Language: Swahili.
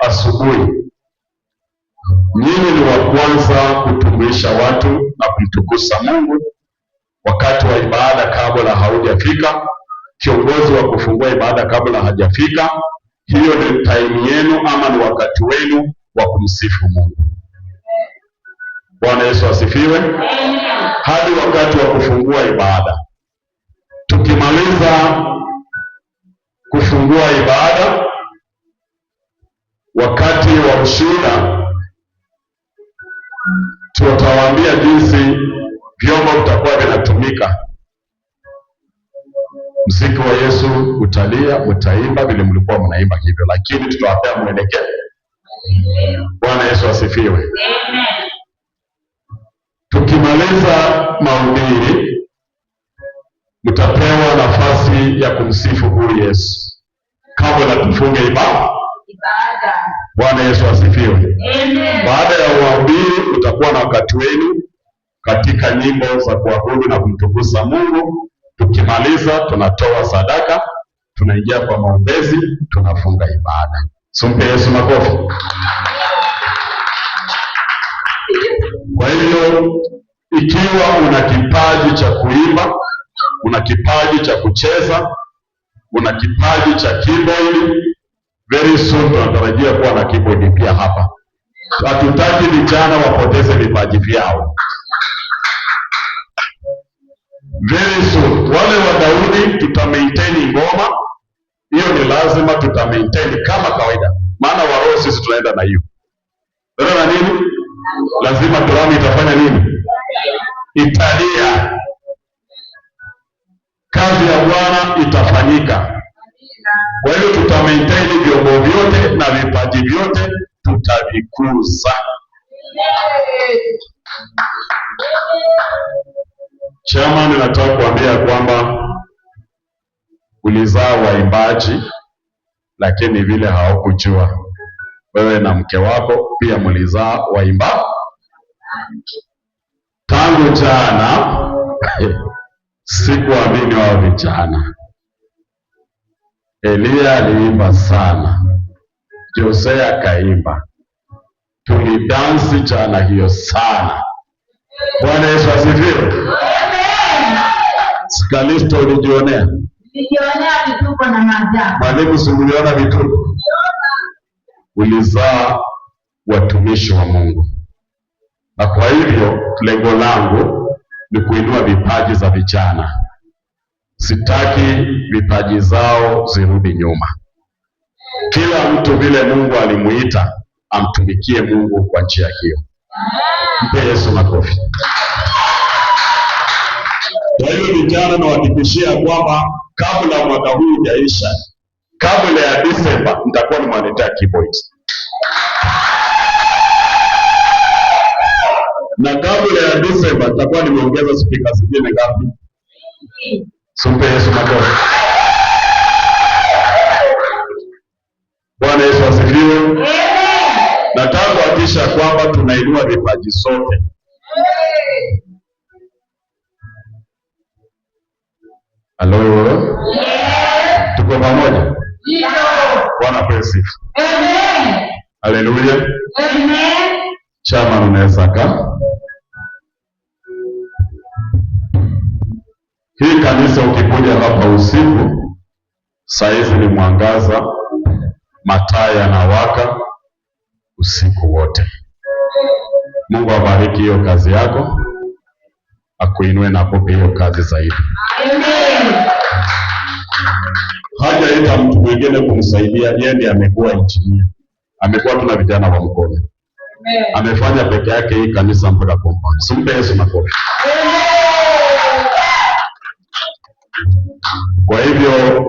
asubuhi, nyinyi ni wa kwanza kutumbuisha watu na kumtukuza Mungu wakati wa ibada kabla haujafika. Kiongozi wa kufungua ibada kabla hajafika, hiyo ni time yenu ama ni wakati wenu wa kumsifu Mungu. Bwana Yesu asifiwe. Hadi wakati wa kufungua ibada. Tukimaliza kufungua ibada, wakati wa ushuhuda tutawaambia jinsi vyombo vitakuwa vinatumika. Muziki wa Yesu utalia, utaimba vile mlikuwa mnaimba hivyo, lakini tutawapea mwelekeo. Bwana Yesu asifiwe. Tukimaliza mahubiri, mtapewa nafasi ya kumsifu huyu Yesu kabla tufunge ibada. Bwana Yesu asifiwe. Baada ya mahubiri, utakuwa na wakati wenu katika nyimbo za kuabudu na kumtukuza Mungu. Tukimaliza tunatoa sadaka, tunaingia kwa maombezi, tunafunga ibada. Sumpe Yesu makofi. Kwa hivyo ikiwa una kipaji cha kuimba, una kipaji cha kucheza, una kipaji cha keyboard, very soon tunatarajia kuwa na keyboard pia hapa. Hatutaki vijana wapoteze vipaji vyao. Very soon wale wa Daudi tutamaintain ngoma, hiyo ni lazima tutamaintain kama kawaida, maana wa roho sisi tunaenda na hiyo. Ndio nini? Lazima drum itafanya nini? Italia. Kazi ya Bwana itafanyika. Kwa hiyo tutamaintain vyombo vyote na vipaji vyote tutavikuza. Chama, ninataka kuambia kwamba ulizaa waimbaji, lakini vile hawakujua wewe na mke wako pia mlizaa waimbaji. Tangu jana sikuamini wao vijana. Elia aliimba sana, Jose akaimba, tulidansi jana hiyo sana. Bwana Yesu asifiwe. Skalisto ulijionea? Nilijionea vituko na maajabu. Mwalimu simuliona vituko? Ulizaa watumishi wa Mungu. Na kwa hivyo lengo langu ni kuinua vipaji za vijana. Sitaki vipaji zao zirudi nyuma. Kila mtu vile Mungu alimuita amtumikie Mungu kwa njia hiyo. Mpe Yesu makofi. Kwa hiyo vijana nawahakikishia kwamba kabla mwaka huu hujaisha, kabla ya Disemba nitakuwa nimewaletea keyboard. Na kabla ya Disemba nitakuwa nimeongeza speaker zingine ngapi? Sumpe Yesu makofi. Bwana Yesu asifiwe. Nataka kuhakikisha kwamba tunainua vipaji sote. Halo? Tuko pamoja? Ndio. Bwana pesi. Amen. Haleluya. Amen. Chama unaweza kaa. Hii kanisa ukikuja hapa usiku, saa hizi ni mwangaza, mataa yanawaka usiku wote. Mungu abariki hiyo kazi yako, akuinue na akupe hiyo kazi zaidi. Amen. Hajaita mtu mwingine kumsaidia, yeye ndiye amekuwa injinia. Amekuwa tuna vijana wa mkono. Amen. Amefanya peke yake hii kanisa mpaka compound. Simpe Yesu makofi. Amen. Kwa hivyo